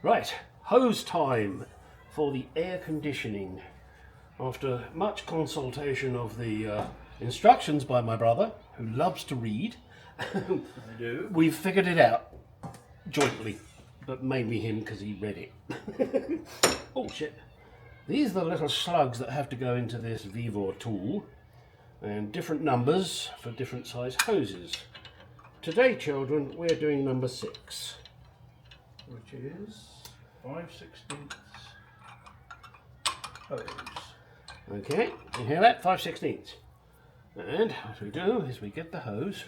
Right, hose time for the air conditioning. After much consultation of the instructions by my brother, who loves to read, we've figured it out jointly, but mainly him because he read it. Oh shit. These are the little slugs that have to go into this Vivor tool, and different numbers for different size hoses. Today, children, we're doing number 6. Which is 5/16 hose. Okay, you hear that? 5/16. And what we do is we get the hose,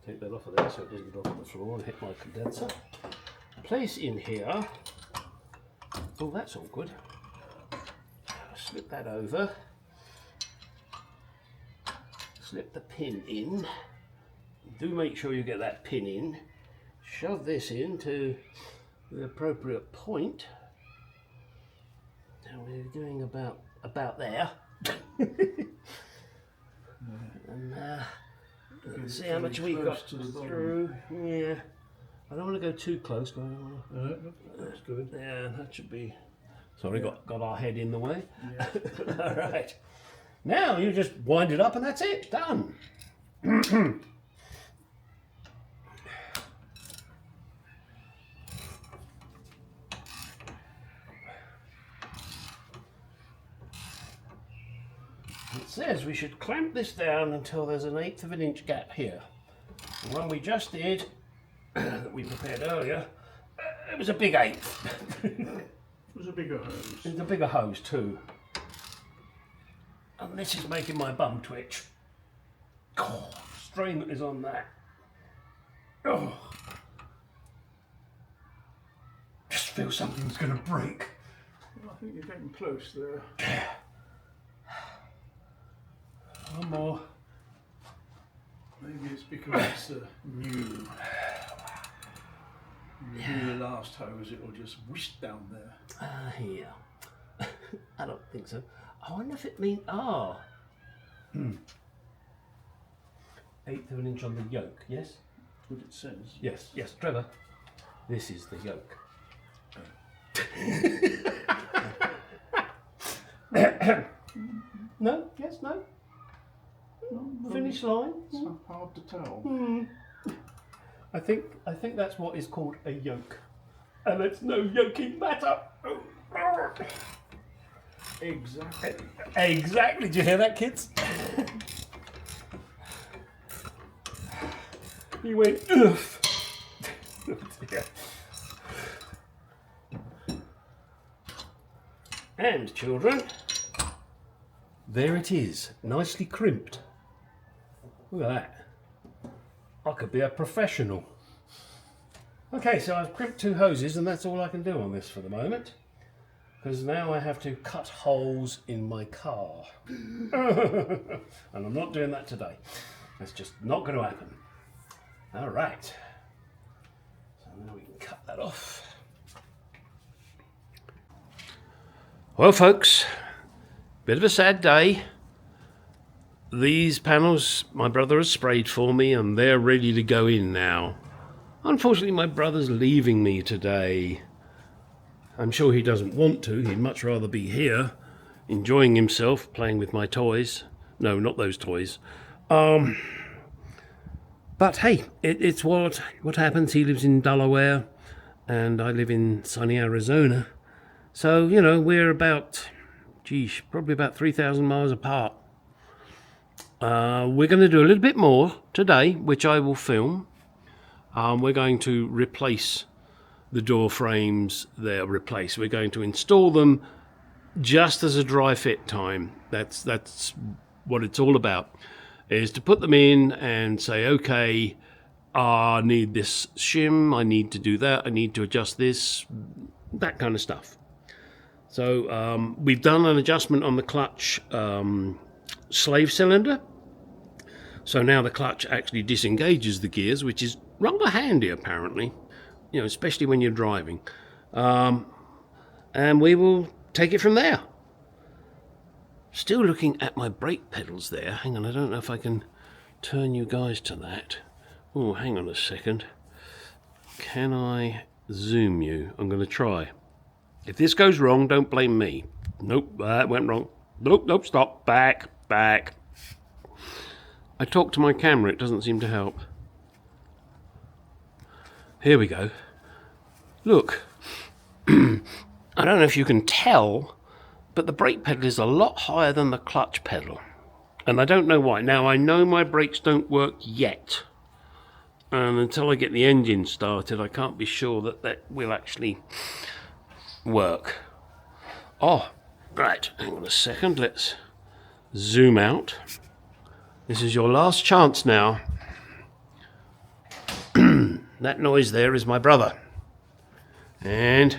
take that off of there so it doesn't drop on the floor and hit my condenser. Place in here. Oh, that's all good. Slip that over. Slip the pin in. Do make sure you get that pin in. Shove this into the appropriate point. Now we're doing about there. And let's see how much we've got through. Yeah, I don't want to go too close. That's good. Yeah, that should be. Sorry, got our head in the way. Yeah. All right. Now you just wind it up and that's it. Done. It says we should clamp this down until there's an 1/8 of an inch gap here. The one we just did, that we prepared earlier, it was a big 1/8. It was a bigger hose. It's a bigger hose too. And this is making my bum twitch. Oh, strain that is on that. Oh. Just feel something's going to break. Well, I think you're getting close there. One more. Maybe it's because it's new. You do the last hose, it will just whisk down there. Here. I don't think so. I wonder if it means 1/8 of an inch on the yoke. Yes. That's what it says. Yes. Yes, Trevor. This is the yoke. No. Yes. No. Finish line. It's hard to tell. I think that's what is called a yoke, and it's no yoking matter. Exactly. Exactly. Did you hear that, kids? He went oof. Oh dear. And children, there it is, nicely crimped. Look at that. I could be a professional. Okay, so I've crimped 2 hoses and that's all I can do on this for the moment. Because now I have to cut holes in my car. And I'm not doing that today. That's just not going to happen. All right. So now we can cut that off. Well, folks, bit of a sad day. These panels my brother has sprayed for me and they're ready to go in now. Unfortunately, my brother's leaving me today. I'm sure he doesn't want to. He'd much rather be here, enjoying himself, playing with my toys. No, not those toys. But hey, it's what happens. He lives in Delaware and I live in sunny Arizona. So, you know, we're about, probably about 3,000 miles apart. We're going to do a little bit more today, which I will film. We're going to replace the door frames. They're replaced. We're going to install them just as a dry fit time. That's what it's all about, is to put them in and say, okay, I need this shim, I need to do that, I need to adjust this, that kind of stuff. So we've done an adjustment on the clutch slave cylinder. So now the clutch actually disengages the gears, which is rather handy apparently, you know, especially when you're driving. And we will take it from there. Still looking at my brake pedals there. Hang on, I don't know if I can turn you guys to that. Oh, hang on a second. Can I zoom you. I'm going to try. If this goes wrong, don't blame me. Nope, that went wrong. Nope, stop. Back. I talk to my camera, it doesn't seem to help. Here we go. Look. I don't know if you can tell, but the brake pedal is a lot higher than the clutch pedal. And I don't know why. Now, I know my brakes don't work yet. And until I get the engine started, I can't be sure that that will actually work. Oh, right. Hang on a second. Let's zoom out. This is your last chance now. That noise there is my brother. And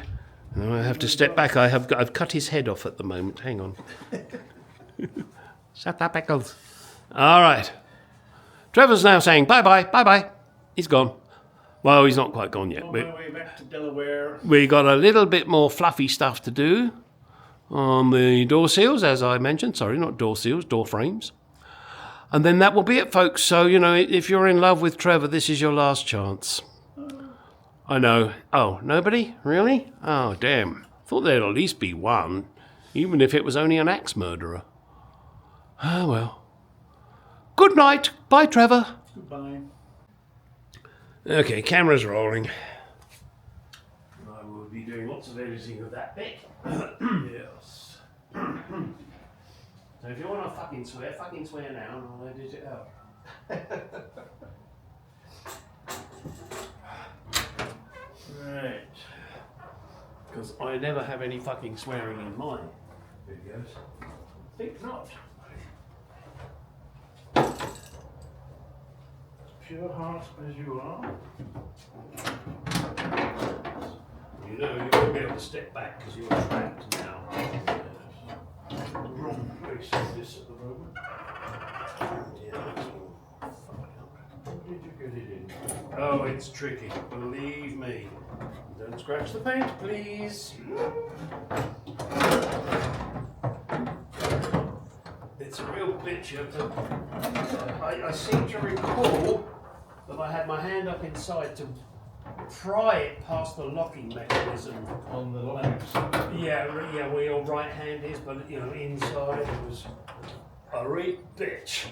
I have to step back. I've cut his head off at the moment. Hang on. Shut up, Eccles. All right. Trevor's now saying bye-bye. He's gone. Well, he's not quite gone yet. On my way back to Delaware. We got a little bit more fluffy stuff to do on the door seals, as I mentioned. Sorry, not door seals, door frames. And then that will be it, folks. So, you know, if you're in love with Trevor, this is your last chance. I know. Oh, nobody? Really? Oh, damn. Thought there'd at least be one, even if it was only an axe murderer. Ah, well. Good night. Bye, Trevor. Goodbye. Okay, camera's rolling. I will be doing lots of editing of that bit. Yes. So if you want to fucking swear now and I'll edit it out. Right. Because I never have any fucking swearing in my videos. Think not. Pure heart as you are. You know you won't be able to step back because you're trapped now. The wrong place for this at the moment. How did you get it in? Oh, it's tricky, believe me. Don't scratch the paint, please. It's a real bitch. You have to. I seem to recall that I had my hand up inside to pry it past the locking mechanism. On the locks. Yeah, where your right hand is, but you know, inside it was a real bitch.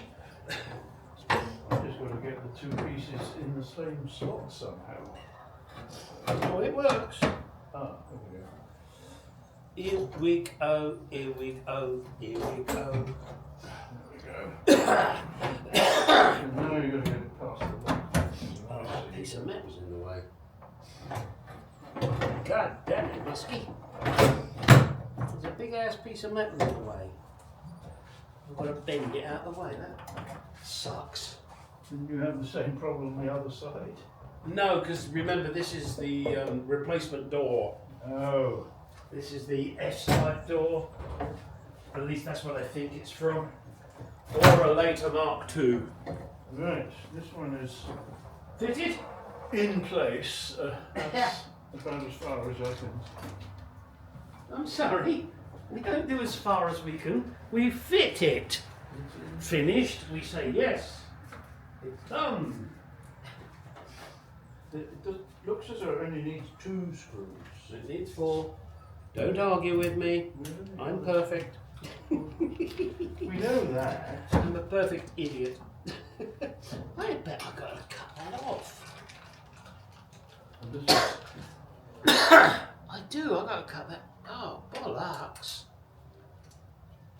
I've just got to get the two pieces in the same slot somehow. Oh, it works. Ah, there we go. Here we go, here we go, here we go. There we go. And now you've got to get it past the lock. Oh, that piece of metal's in the way. God damn it, Muskie. There's a big ass piece of metal in the way. I've got to bend it out of the way. That sucks. Didn't you have the same problem on the other side? No, because remember, this is the replacement door. Oh. This is the F-type door. At least that's what I think it's from. Or a later Mark II. Right, this one is Fitted? in place. That's about as far as I can. I'm sorry. We don't do as far as we can. We fit it. Finished, we say yes. It's done. It looks as though it only needs 2 screws. It needs 4. Don't argue with me. I'm perfect. We know that. I'm a perfect idiot. I bet I gotta cut that off. And this is, I do, I gotta cut that. Oh, bollocks.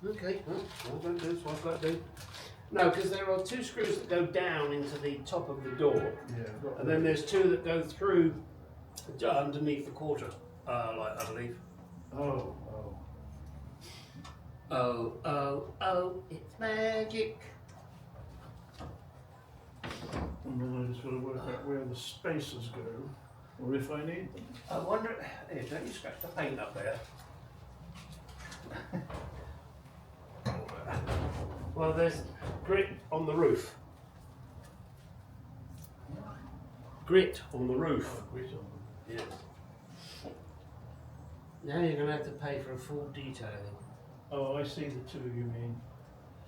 Okay, well, I've got to do what I've got to do. No, because there are 2 screws that go down into the top of the door. yeah, I've got And then there's 2 that go through underneath the quarter light, I believe. Oh. Oh, it's magic. And then I just got to work out where the spacers go, or if I need them. I wonder, here, don't you scratch the paint up there? Well, there's grit on the roof. Grit on the roof. Oh, grit on them. Yes. Now you're going to have to pay for a full detailing. Oh, I see the 2 you mean.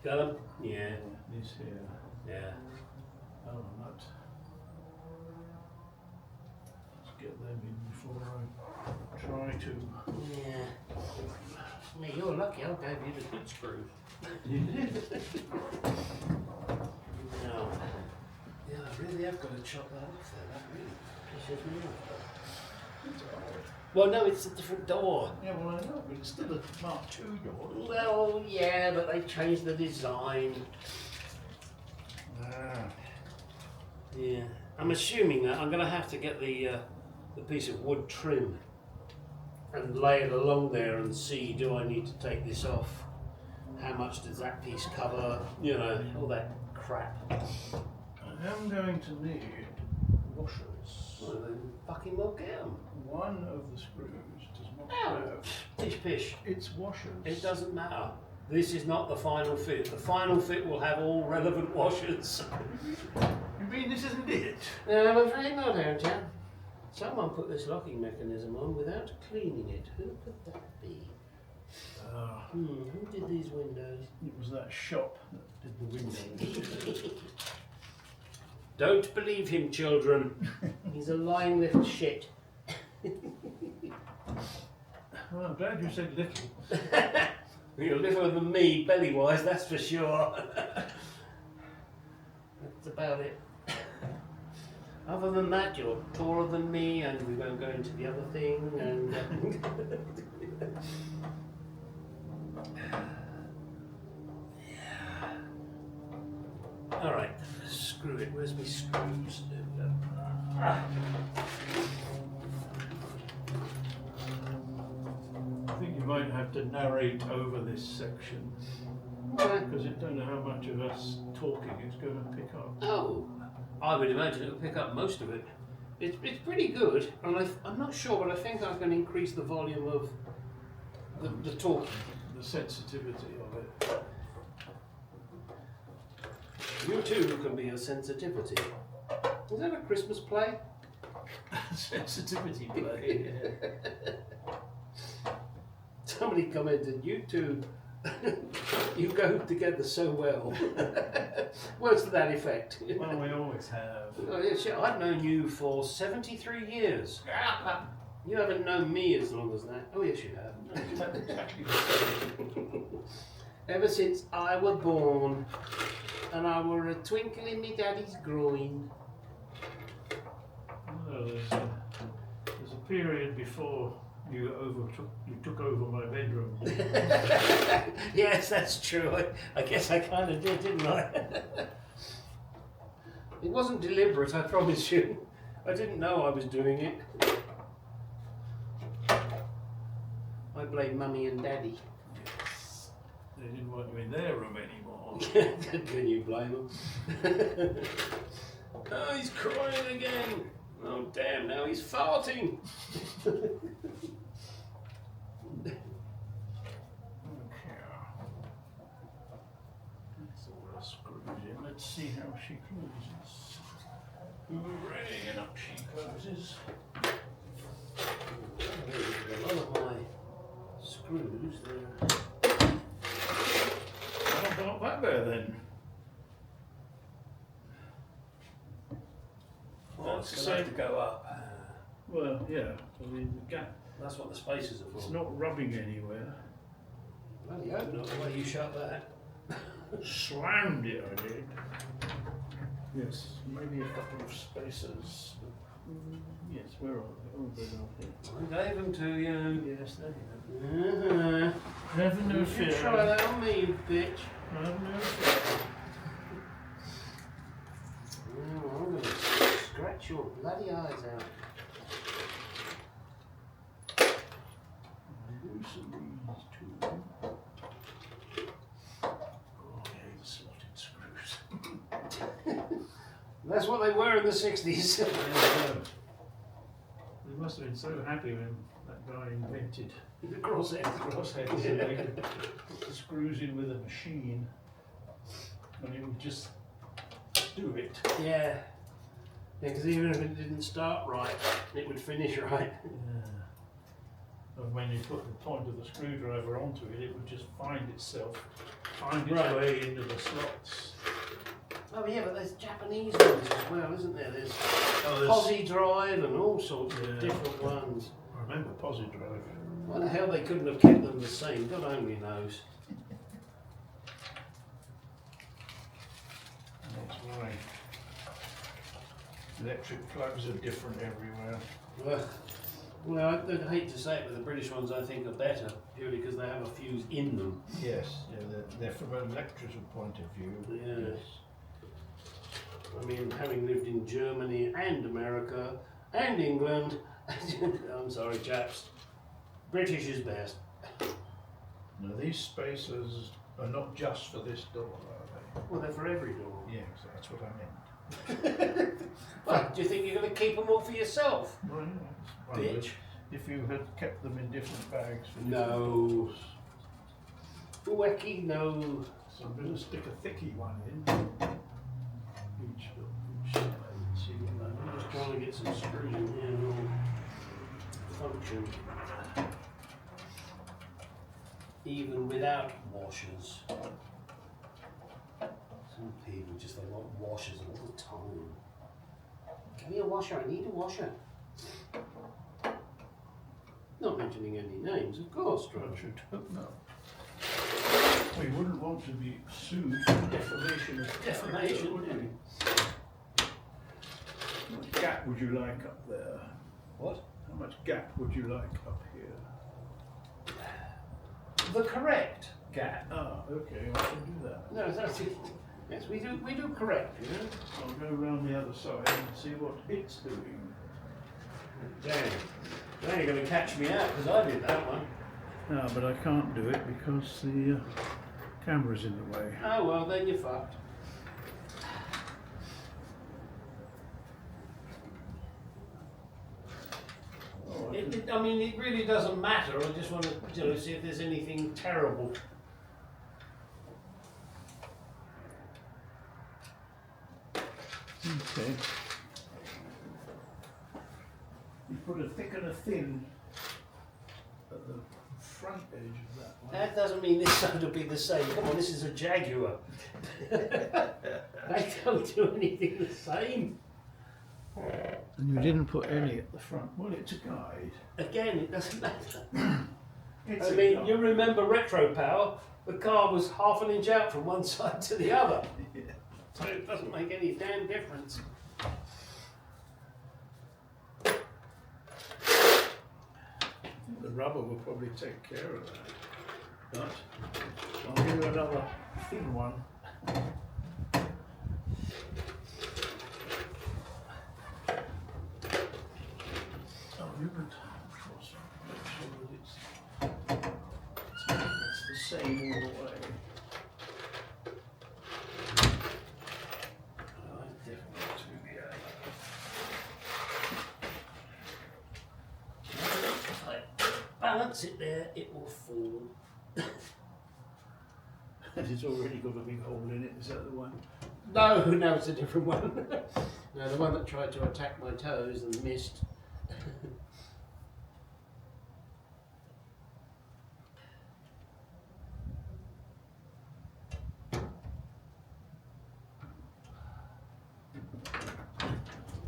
Got them? Yeah. This here. Yeah. Oh, nut. get them in before I try to. Yeah. Now you're lucky. I gave you the good screws. No. Yeah, I really have got to chop that off there. That really pisses me off. It's odd. Well, no, it's a different door. Yeah, well I know, but it's still a Mark II door. Well, yeah, but they changed the design. Ah. Yeah. I'm assuming that I'm going to have to get the piece of wood trim and lay it along there and see, do I need to take this off? How much does that piece cover? You know, all that crap. I am going to need washers. Well, then fucking well get 'em. One of the screws does not Ow. have Pish pish. its washers. It doesn't matter. This is not the final fit. The final fit will have all relevant washers. You mean this isn't it? No, I'm afraid not, don't you? Someone put this locking mechanism on without cleaning it. Who could that be? Who did these windows? It was that shop that did the windows. Don't believe him, children. He's a lying little shit. Well, I'm glad you said little. You're littler than me, belly-wise, that's for sure. That's about it. Other than that, you're taller than me, and we won't go into the other thing. And all right, screw it. Where's my screws? There we go. I think you might have to narrate over this section because I don't know how much of us talking it's going to pick up. Oh, I would imagine it'll pick up most of it. It's pretty good, and I'm not sure, but I think I can increase the volume of the talking. The sensitivity of it. You too can be a sensitivity. Is that a Christmas play? Sensitivity play. Somebody commented, you two, you go together so well. Words to that effect. Well, we always have. Oh, yeah, shit, I've known you for 73 years. You haven't known me as long as that. Oh, yes, you have. Exactly. Ever since I were born, and I were a twinkle in me daddy's groin. Well, there's a period before you took over my bedroom. Yes, that's true. I guess I kind of did, didn't I? It wasn't deliberate, I promise you. I didn't know I was doing it. I blame Mummy and Daddy. Yes. They didn't want you in their room anymore. Can you blame them? Oh, he's crying again. Oh, damn, now he's farting. That's all the screws in. Let's see how she closes. Hooray, and up she closes. A lot of my screws there. How about that there then? Oh, it's going to have to go up. Well, yeah. I mean, the gap. That's what the spaces are It's for. not rubbing anywhere. Well, you hope not, the way you shut that. Slammed it, I did. Yes, maybe a couple of spacers. Yes, where are they? Oh, they're not here. I gave them to you. Yes, there you Have no fear. You try that on me, you bitch. go. Have no fear. Oh, I'm going to scratch your bloody eyes out. Loosen these two. Oh, yeah, the slotted screws. That's what they were in the 60s. They must have been so happy when that guy invented The crosshead. crossheads and they could put the screws in with a machine and it would just do it. Yeah. Because even if it didn't start right, it would finish right. Yeah. And when you put the point of the screwdriver onto it, it would just find its Right. way into the slots. Oh yeah, but there's Japanese ones as well, isn't there? There's Posi Drive and all sorts of different ones. I remember Posi Drive. Why the hell they couldn't have kept them the same? God only knows. That's why electric plugs are different everywhere. Well, I'd hate to say it, but the British ones I think are better, purely because they have a fuse in them. Yes, yeah, they're from an electrical point of view. Yes. I mean, having lived in Germany and America and England, I'm sorry chaps, British is best. Now these spacers are not just for this door, are Well, they're for every door. they? Yes, that's what I meant. Well, do you think you're going to keep them all for yourself? Well, yes. Bitch. If you had kept them in different bags for No. Wacky, no. So I'm going to stick a thicky one in. Each shade. See what that I'm just trying to get some screws in here and all function. Even without washers. Some people just they want washers all the time. Give me a washer, I need a washer. Not mentioning any names, of course, I George. should hope not. We wouldn't want to be sued for defamation of Defamation, would yeah. we? How much gap would you like up there? What? How much gap would you like up here? The correct gap. Ah, okay, I can do that. No, that's it. Yes, we do correct, you know. I'll go around the other side and see what it's doing. Damn. Now you're going to catch me out because I did that one. No, but I can't do it because the camera's in the way. Oh well, then you're fucked. Oh, I mean, it really doesn't matter. I just want to see if there's anything terrible. okay. You put a thick and a thin at the front edge of that one. That doesn't mean this side will be the same. Come on, this is a Jaguar. They don't do anything the same. And you didn't put any at the front. Well, it's a guide. Again, it doesn't matter. It's I a mean, guide. you remember retro power? The car was half an inch out from one side to the other. Yeah. So it doesn't make any damn difference. The rubber will probably take care of that. But I'll give you another thin one. Oh, you could, of course, make sure that it's the same all the way. If I balance it there, it will fall. And it's already got a big hole in it. Is that the one? No, no, it's a different one. No, the one that tried to attack my toes and missed.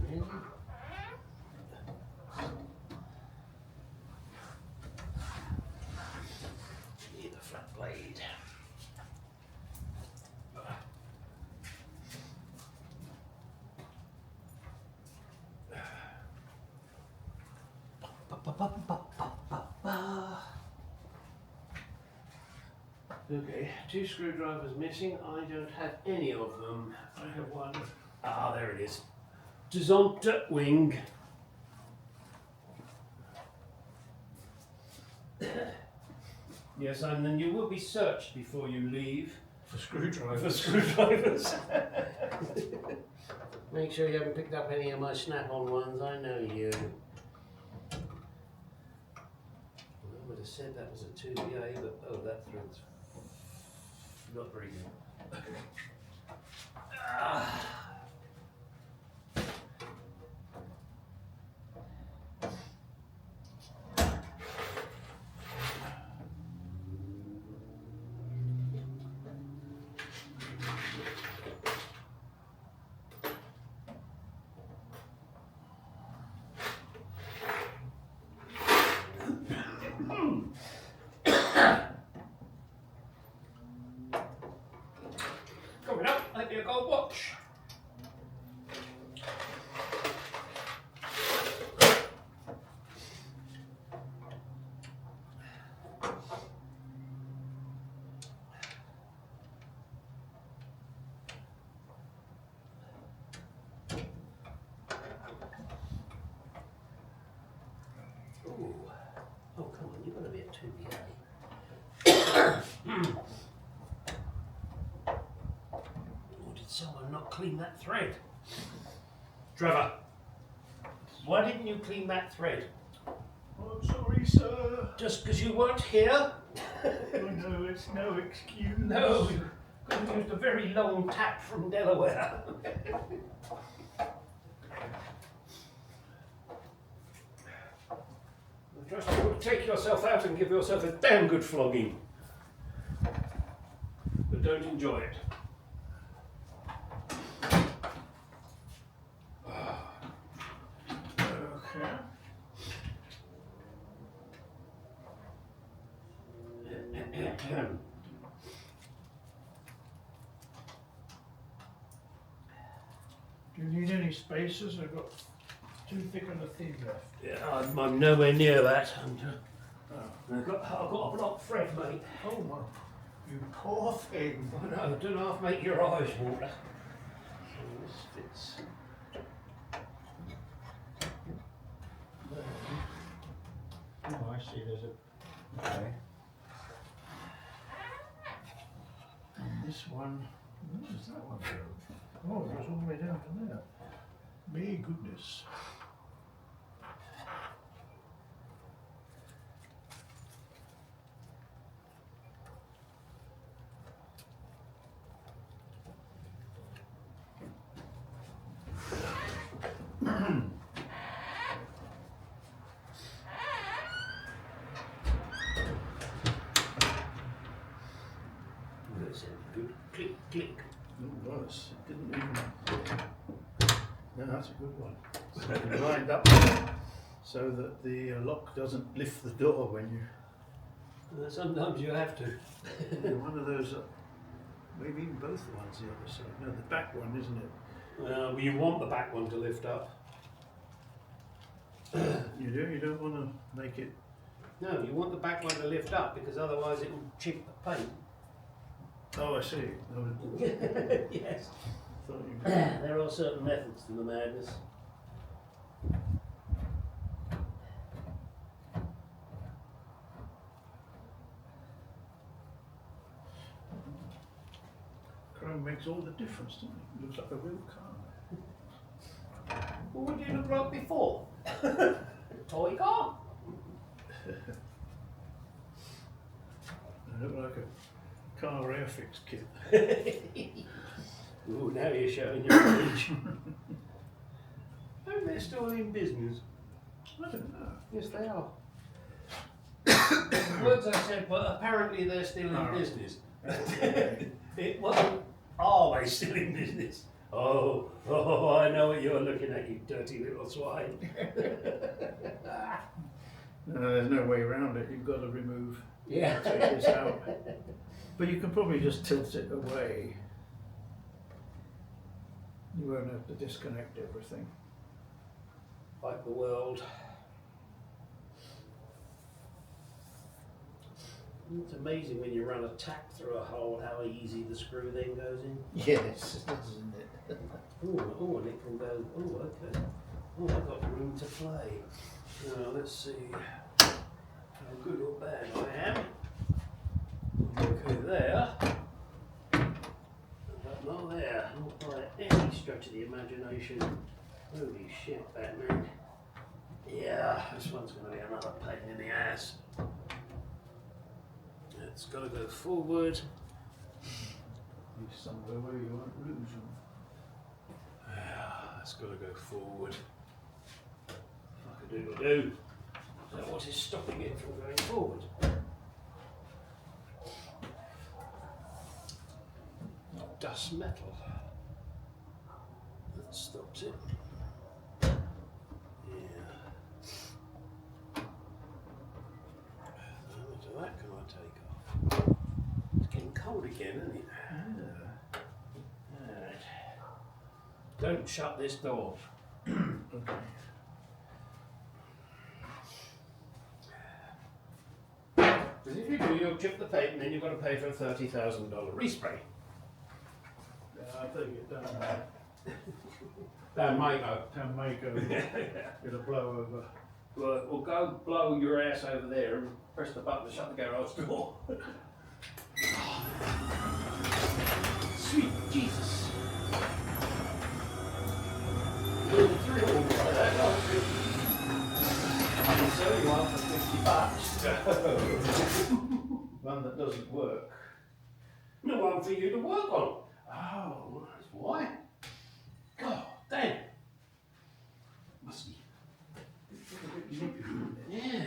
Really? Need a flat blade. Okay, 2 screwdrivers missing. I don't have any of them. I have one. Ah, there it is. Gesamte Wing. Yes, and then you will be searched before you leave For screwdrivers. for screwdrivers. Make sure you haven't picked up any of my snap-on ones. I know you. I would have said that was a 2BA, but oh, that thread's not very good. Ah. Or did someone not clean that thread? Trevor, why didn't you clean that thread? Oh, sorry, sir. Just because you weren't here? No, it's no excuse. No, you could have used a very long tap from Delaware. I trust you would take yourself out and give yourself a damn good flogging. But don't enjoy it. Okay. Do you need any spacers? I've got too thick and a thin left. Yeah, I'm nowhere near that. Oh, I've got a block thread, mate. oh my, you poor thing. I know, don't half make your eyes water. So this fits. Oh, I see. There's a. Okay. And this one. Where does that one go? Oh, it goes all the way down to there. May goodness. Good click, click. It was. It didn't even. No, that's a good one. So you lined up so that the lock doesn't lift the door when you. Sometimes you have to. One of those. Maybe even both the ones the other side. No, the back one, isn't it? Well, you want the back one to lift up. You do. You don't want to make it. No, you want the back one to lift up because otherwise it will chip the paint. Oh, I see. Yes. Thought you. There are certain methods to the madness. Chrome makes all the difference, doesn't it? It looks like a real car. Well, what did you look like before? A toy car? It looked like a car airfix kit. Ooh, now you're showing your age. Oh, they're still in business. I don't know. Yes, they are. Words I said, but apparently they're still in business. It wasn't, are they still in business? Oh, I know what you're looking at, you dirty little swine. No, there's no way around it. You've got to remove. Yeah. Take this out. But you can probably just tilt it away. You won't have to disconnect everything. Like the world. It's amazing when you run a tack through a hole how easy the screw then goes in. Yes, isn't it? Oh, and it can go, oh, okay. Oh, I've got room to play. Now, let's see how good or bad I am. Okay, there. But not there. Not by any stretch of the imagination. Holy shit, Batman. Yeah, this one's going to be another pain in the ass. It's got to go forward. Somewhere where you won't lose them. Yeah, it's got to go forward. Like a doodle-doo. So what is stopping it from going forward? Dust metal. That stops it. Yeah. How much of that can I take off? It's getting cold again, isn't it? Yeah. Alright. Don't shut this door. Okay. Because if you do, you'll chip the paint and then you've got to pay for a $30,000 respray. I think it down That might go. Town Mako. Get a blow over. Well, go blow your ass over there and press the button to shut the garage door. Sweet Jesus. You're thrilled by that, aren't you? I can sell you one for $50. One that doesn't work. No one for you to work on. Oh, that's why. God damn. Must be. Yeah.